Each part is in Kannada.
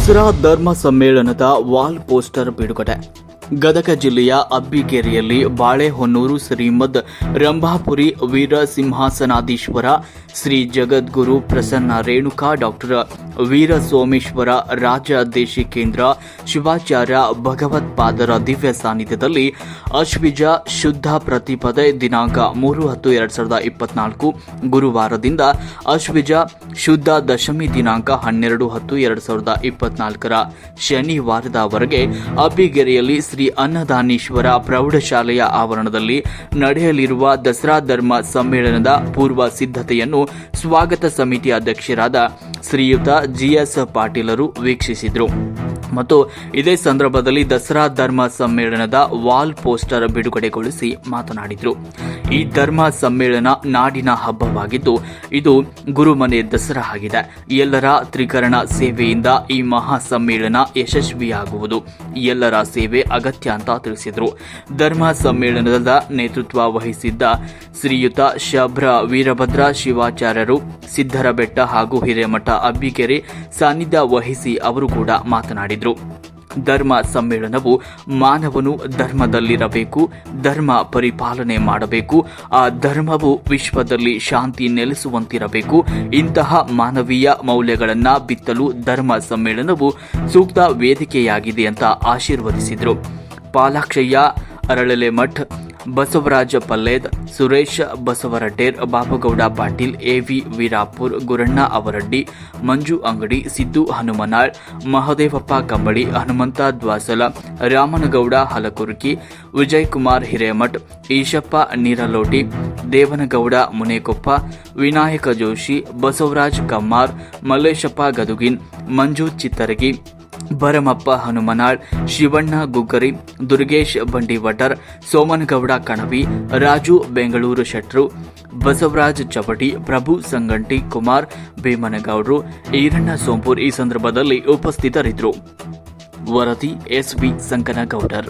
ದಸರಾ ಧರ್ಮ ಸಮ್ಮೇಳನದ ವಾಲ್ ಪೋಸ್ಟರ್ ಬಿಡುಗಡೆ. ಗದಗ ಜಿಲ್ಲೆಯ ಅಬ್ಬಿಗೇರಿಯಲ್ಲಿ ಬಾಳೆಹೊನ್ನೂರು ಶ್ರೀಮದ್ ರಂಭಾಪುರಿ ವೀರ ಸಿಂಹಾಸನಾಧೀಶ್ವರ ಶ್ರೀ ಜಗದ್ಗುರು ಪ್ರಸನ್ನ ರೇಣುಕಾ ಡಾಕ್ಟರ್ ವೀರ ಸೋಮೇಶ್ವರ ರಾಜ ದೇಶಿಕೇಂದ್ರ ಶಿವಾಚಾರ್ಯ ಭಗವತ್ಪಾದರ ದಿವ್ಯ ಸಾನ್ನಿಧ್ಯದಲ್ಲಿ ಅಶ್ವಿಜ ಶುದ್ಧ ಪ್ರತಿಪದೆ ದಿನಾಂಕ 3/10/2024 ಗುರುವಾರದಿಂದ ಅಶ್ವಿಜ ಶುದ್ಧ ದಶಮಿ ದಿನಾಂಕ 12/10/2024 ಶನಿವಾರದವರೆಗೆ ಅಬ್ಬಿಗೆರೆಯಲ್ಲಿ ಶ್ರೀ ಅನ್ನದಾನೀಶ್ವರ ಪ್ರೌಢಶಾಲೆಯ ಆವರಣದಲ್ಲಿ ನಡೆಯಲಿರುವ ದಸರಾ ಧರ್ಮ ಸಮ್ಮೇಳನದ ಪೂರ್ವ ಸಿದ್ಧತೆಯನ್ನು ಸ್ವಾಗತ ಸಮಿತಿ ಅಧ್ಯಕ್ಷರಾದ ಶ್ರೀಯುತ ಜಿಎಸ್ ಪಾಟೀಲರು ವೀಕ್ಷಿಸಿದರು ಮತ್ತು ಇದೇ ಸಂದರ್ಭದಲ್ಲಿ ದಸರಾ ಧರ್ಮ ಸಮ್ಮೇಳನದ ವಾಲ್ ಪೋಸ್ಟರ್ ಬಿಡುಗಡೆಗೊಳಿಸಿ ಮಾತನಾಡಿದರು. ಈ ಧರ್ಮ ಸಮ್ಮೇಳನ ನಾಡಿನ ಹಬ್ಬವಾಗಿದ್ದು ಇದು ಗುರುಮನೆ ದಸರಾ ಆಗಿದೆ. ಎಲ್ಲರ ತ್ರಿಕರಣ ಸೇವೆಯಿಂದ ಈ ಮಹಾ ಸಮ್ಮೇಳನ ಯಶಸ್ವಿಯಾಗುವುದು. ಎಲ್ಲರ ಸೇವೆ ಅಗತ್ಯ ಅಂತ ತಿಳಿಸಿದರು. ಧರ್ಮ ಸಮ್ಮೇಳನದ ನೇತೃತ್ವ ವಹಿಸಿದ್ದ ಶ್ರೀಯುತ ಶಬ್ರ ವೀರಭದ್ರ ಶಿವಾಚಾರ್ಯರು ಸಿದ್ದರಬೆಟ್ಟ ಹಾಗೂ ಹಿರೇಮಠ ಅಬ್ಬಿಗೆರೆ ಸಾನ್ನಿಧ್ಯ ವಹಿಸಿ ಅವರು ಕೂಡ ಮಾತನಾಡಿದರು. ಧರ್ಮ ಸಮ್ಮೇಳನವು ಮಾನವನು ಧರ್ಮದಲ್ಲಿರಬೇಕು, ಧರ್ಮ ಪರಿಪಾಲನೆ ಮಾಡಬೇಕು, ಆ ಧರ್ಮವು ವಿಶ್ವದಲ್ಲಿ ಶಾಂತಿ ನೆಲೆಸುವಂತಿರಬೇಕು. ಇಂತಹ ಮಾನವೀಯ ಮೌಲ್ಯಗಳನ್ನು ಬಿತ್ತಲು ಧರ್ಮ ಸಮ್ಮೇಳನವು ಸೂಕ್ತ ವೇದಿಕೆಯಾಗಿದೆ ಅಂತ ಆಶೀರ್ವದಿಸಿದರು. ಪಾಲಾಕ್ಷಯ್ಯ ಅರಳಲೆಮಠ್, ಬಸವರಾಜ ಪಲ್ಲೇದ್, ಸುರೇಶ್ ಬಸವರಡ್ಡೇರ್, ಬಾಬುಗೌಡ ಪಾಟೀಲ್, ಎವಿ ವೀರಾಪುರ್, ಗುರಣ್ಣ ಅವರಡ್ಡಿ, ಮಂಜು ಅಂಗಡಿ, ಸಿದ್ದು ಹನುಮನಾಳ್, ಮಹದೇವಪ್ಪ ಕಂಬಳಿ, ಹನುಮಂತ ದ್ವಾಸಲ, ರಾಮನಗೌಡ ಹಲಕುರ್ಕಿ, ವಿಜಯಕುಮಾರ್ ಹಿರೇಮಠ್, ಈಶಪ್ಪ ನೀರಲೋಟಿ, ದೇವನಗೌಡ ಮುನೇಕೊಪ್ಪ, ವಿನಾಯಕ ಜೋಶಿ, ಬಸವರಾಜ್ ಕಮ್ಮಾರ್, ಮಲ್ಲೇಶಪ್ಪ ಗದುಗಿನ್, ಮಂಜು ಚಿತ್ತರಗಿ, ಭರಮಪ್ಪ ಹನುಮನಾಳ್, ಶಿವಣ್ಣ ಗುಗ್ಗರಿ, ದುರ್ಗೇಶ್ ಬಂಡಿವಟರ್, ಸೋಮನಗೌಡ ಕಣವಿ, ರಾಜು ಬೆಂಗಳೂರು ಶೆಟ್ರು, ಬಸವರಾಜ್ ಚಪಟಿ, ಪ್ರಭು ಸಂಗಂಟಿ, ಕುಮಾರ್ ಭೀಮನಗೌಡರು, ಈರಣ್ಣ ಸೋಂಪೂರ್ ಈ ಸಂದರ್ಭದಲ್ಲಿ ಉಪಸ್ಥಿತರಿದ್ದರು. ವರದಿ ಎಸ್ಬಿ ಸಂಕನಗೌಡರ್.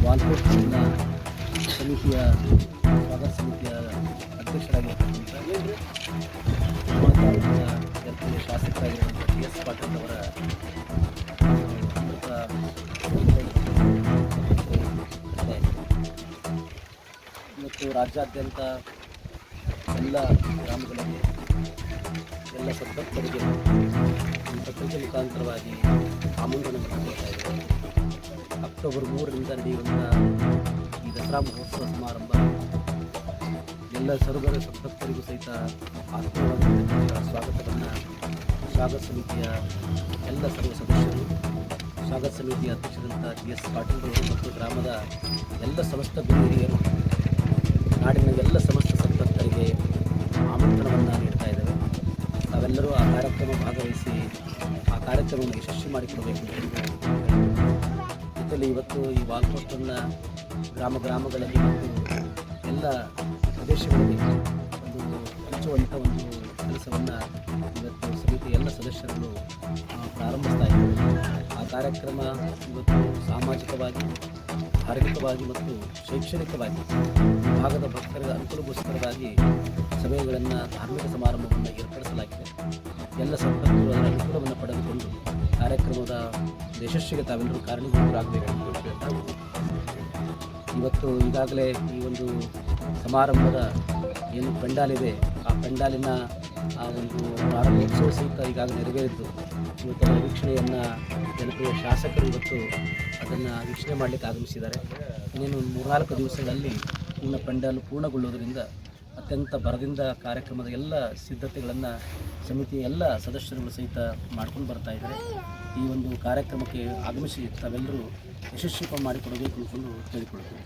ವಾಲ್ಕೋಟ್ನಿಂದ ಸಮಿತಿಯ ಸ್ವಾಗತ ಸಮಿತಿಯ ಅಧ್ಯಕ್ಷರಾಗಿರ್ತಕ್ಕಂಥ ಜನಪ್ರಿಯ ಶಾಸಕರಾಗಿರುವಂಥ ಟಿ ಎಸ್ ಪಾಟೀಲ್ ಅವರ ಇವತ್ತು ರಾಜ್ಯಾದ್ಯಂತ ಎಲ್ಲ ಗ್ರಾಮಗಳಲ್ಲಿ ಎಲ್ಲ ಸದ್ಭಕ್ತರಿಗೆ ಈ ಪತ್ರಿಕೆ ಮುಖಾಂತರವಾಗಿ ಆಮಂತ್ರಣವನ್ನು ಕೊಡ್ತಾ ಇದ್ದಾರೆ. ಅಕ್ಟೋಬರ್ 3ರಿಂದ ನಡೆಯುವಂಥ ಈ ದಸರಾ ಮಹೋತ್ಸವ ಸಮಾರಂಭ ಎಲ್ಲ ಸರ್ವರ ಸದ್ಭಕ್ತರಿಗೂ ಸಹಿತ ಆತ್ಮೀಯವಾದಂಥ ಸ್ವಾಗತವನ್ನು ಸ್ವಾಗತ ಸಮಿತಿಯ ಎಲ್ಲ ಸರ್ವ ಸದಸ್ಯರು, ಸ್ವಾಗತ ಸಮಿತಿಯ ಅಧ್ಯಕ್ಷರಂಥ ಟಿ ಎಸ್ ಪಾಟೀಲ್ ಅವರು ಮತ್ತು ಗ್ರಾಮದ ಎಲ್ಲ ಸಮಸ್ತ ಹಿರಿಯರು, ನಾಡಿನ ಎಲ್ಲ ಸಮಸ್ತ ಸದ್ಭಕ್ತರಿಗೆ ಆಮಂತ್ರಣವನ್ನು ನೀಡ್ತಾ ಇದ್ದೇವೆ. ನಾವೆಲ್ಲರೂ ಆ ಕಾರ್ಯಕ್ರಮ ಭಾಗವಹಿಸಿ ಆ ಕಾರ್ಯಕ್ರಮವನ್ನು ಯಶಸ್ವಿ ಮಾಡಿಕೊಡಬೇಕು ಅಂತ ಜೊತೆಯಲ್ಲಿ ಇವತ್ತು ಈ ವಾಲ್ ಪೋಸ್ಟನ್ನು ಗ್ರಾಮಗಳಲ್ಲಿ ಮತ್ತು ಎಲ್ಲ ಪ್ರದೇಶಗಳಲ್ಲಿ ಒಂದು ಹಂಚುವಂಥ ಒಂದು ಕೆಲಸವನ್ನು ಇವತ್ತು ಸಮಿತಿಯ ಎಲ್ಲ ಸದಸ್ಯರುಗಳು ಪ್ರಾರಂಭಿಸ್ತಾ ಇದ್ದಾರೆ. ಆ ಕಾರ್ಯಕ್ರಮ ಇವತ್ತು ಸಾಮಾಜಿಕವಾಗಿ ಧಾರ್ಮಿಕವಾಗಿ ಮತ್ತು ಶೈಕ್ಷಣಿಕವಾಗಿ ಭಾಗದ ಭಕ್ತರ ಅನುಕೂಲಗೋಸ್ಕರವಾಗಿ ಸಭೆಗಳನ್ನು ಧಾರ್ಮಿಕ ಸಮಾರಂಭವನ್ನು ಏರ್ಪಡಿಸಲಾಗಿದೆ. ಎಲ್ಲ ಸಂಪರ್ಕರು ಅದರ ಅನುಕೂಲವನ್ನು ಪಡೆದುಕೊಂಡು ಕಾರ್ಯಕ್ರಮದ ಯಶಸ್ಸಿಗೆ ತಾವೆಲ್ಲರೂ ಕಾರಣೀಭೂತರಾಗಬೇಕೆಂದು ಹೇಳ್ತಾ ಇವತ್ತು ಈಗಾಗಲೇ ಈ ಒಂದು ಸಮಾರಂಭದ ಏನು ಪೆಂಡಾಲಿದೆ ಆ ಪೆಂಡಾಲಿನ ಆ ಒಂದು ಪ್ರಾರಂಭೋತ್ಸವ ಸಹಿತ ಈಗಾಗಲೇ ನೆರವೇರಿದ್ದು ಇವತ್ತು ಅದರ ವೀಕ್ಷಣೆಯನ್ನು ಜನಪ್ರಿಯ ಶಾಸಕರು ಇವತ್ತು ಅದನ್ನು ವೀಕ್ಷಣೆ ಮಾಡಲಿಕ್ಕೆ ಆಗಮಿಸಿದ್ದಾರೆ. ಇನ್ನೇನು 3-4 ದಿವಸಗಳಲ್ಲಿ ಪೆಂಡಾಲು ಪೂರ್ಣಗೊಳ್ಳುವುದರಿಂದ ಅತ್ಯಂತ ಭರದಿಂದ ಕಾರ್ಯಕ್ರಮದ ಎಲ್ಲ ಸಿದ್ಧತೆಗಳನ್ನು ಸಮಿತಿಯ ಎಲ್ಲ ಸದಸ್ಯರುಗಳು ಸಹಿತ ಮಾಡ್ಕೊಂಡು ಬರ್ತಾ ಇದ್ದಾರೆ. ಈ ಒಂದು ಕಾರ್ಯಕ್ರಮಕ್ಕೆ ಆಗಮಿಸಿ ತಾವೆಲ್ಲರೂ ಯಶಸ್ವಿ ಮಾಡಿಕೊಡಬೇಕು ಅಂದ್ಕೊಂಡು ಕೇಳಿಕೊಳ್ಳುತ್ತೇವೆ.